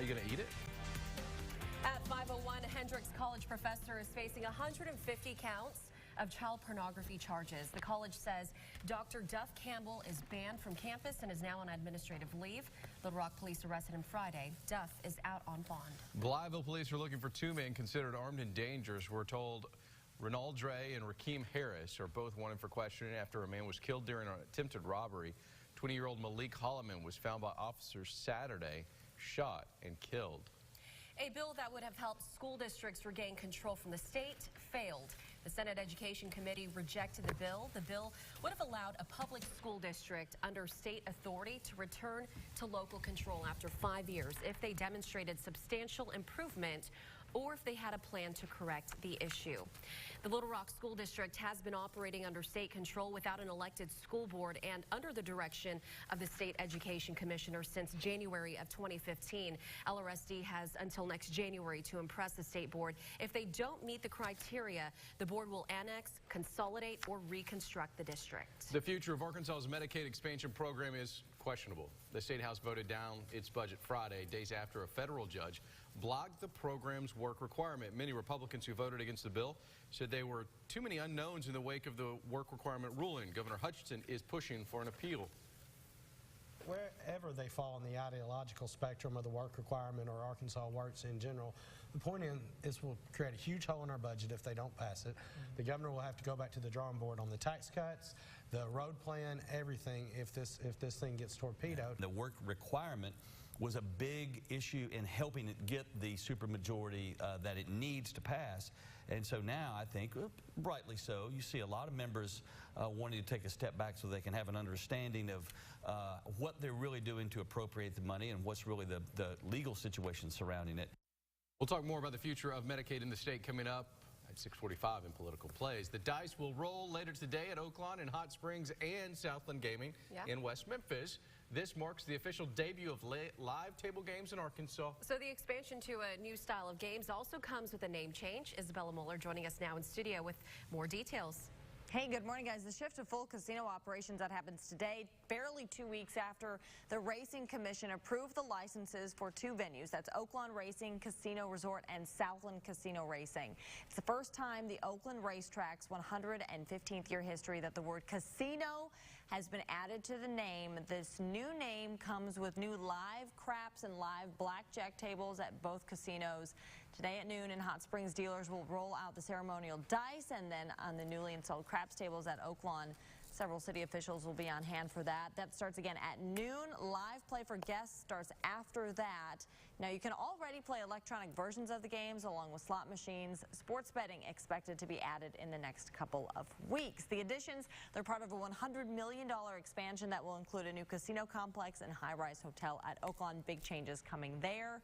you going to eat it? At 501, a Hendrix College professor is facing 150 counts of child pornography charges. The college says Dr. Duff Campbell is banned from campus and is now on administrative leave. Little Rock police arrested him Friday. Duff is out on bond. Blytheville police are looking for two men considered armed and dangerous. We're told Renald Dre and Rakeem Harris are both wanted for questioning after a man was killed during an attempted robbery. 20-year-old Malik Holloman was found by officers Saturday, shot and killed. A bill that would have helped school districts regain control from the state failed. The Senate Education Committee rejected the bill. The bill would have allowed a public school district under state authority to return to local control after 5 years if they demonstrated substantial improvement or if they had a plan to correct the issue. The Little Rock School District has been operating under state control without an elected school board and under the direction of the State Education Commissioner since January of 2015. LRSD has until next January to impress the state board. If they don't meet the criteria, the board will annex, consolidate, or reconstruct the district. The future of Arkansas's Medicaid expansion program is questionable. The State House voted down its budget Friday, days after a federal judge blocked the program's work requirement. Many Republicans who voted against the bill said there were too many unknowns in the wake of the work requirement ruling. Governor Hutchinson is pushing for an appeal. Wherever they fall on the ideological spectrum of the work requirement or Arkansas Works in general, the point is will create a huge hole in our budget if they don't pass it. The governor will have to go back to the drawing board on the tax cuts, the road plan, everything if this thing gets torpedoed. The work requirement was a big issue in helping it get the supermajority that it needs to pass. And so now I think, rightly so, you see a lot of members wanting to take a step back so they can have an understanding of what they're really doing to appropriate the money and what's really the legal situation surrounding it. We'll talk more about the future of Medicaid in the state coming up at 6:45 in Political Plays. The dice will roll later today at Oaklawn in Hot Springs and Southland Gaming in West Memphis. This marks the official debut of live table games in Arkansas. So the expansion to a new style of games also comes with a name change. Isabella Mueller joining us now in studio with more details. Hey, good morning, guys. The shift to full casino operations that happens today, barely 2 weeks after the Racing Commission approved the licenses for two venues. That's Oaklawn Racing Casino Resort and Southland Casino Racing. It's the first time the Oakland Racetrack's 115th year history that the word casino has been added to the name. This new name comes with new live craps and live blackjack tables at both casinos. Today at noon in Hot Springs, dealers will roll out the ceremonial dice, and then on the newly installed craps tables at Oaklawn, several city officials will be on hand for that. That starts again at noon. Live play for guests starts after that. Now, you can already play electronic versions of the games along with slot machines. Sports betting expected to be added in the next couple of weeks. The additions, they're part of a $100 million expansion that will include a new casino complex and high-rise hotel at Oaklawn. Big changes coming there.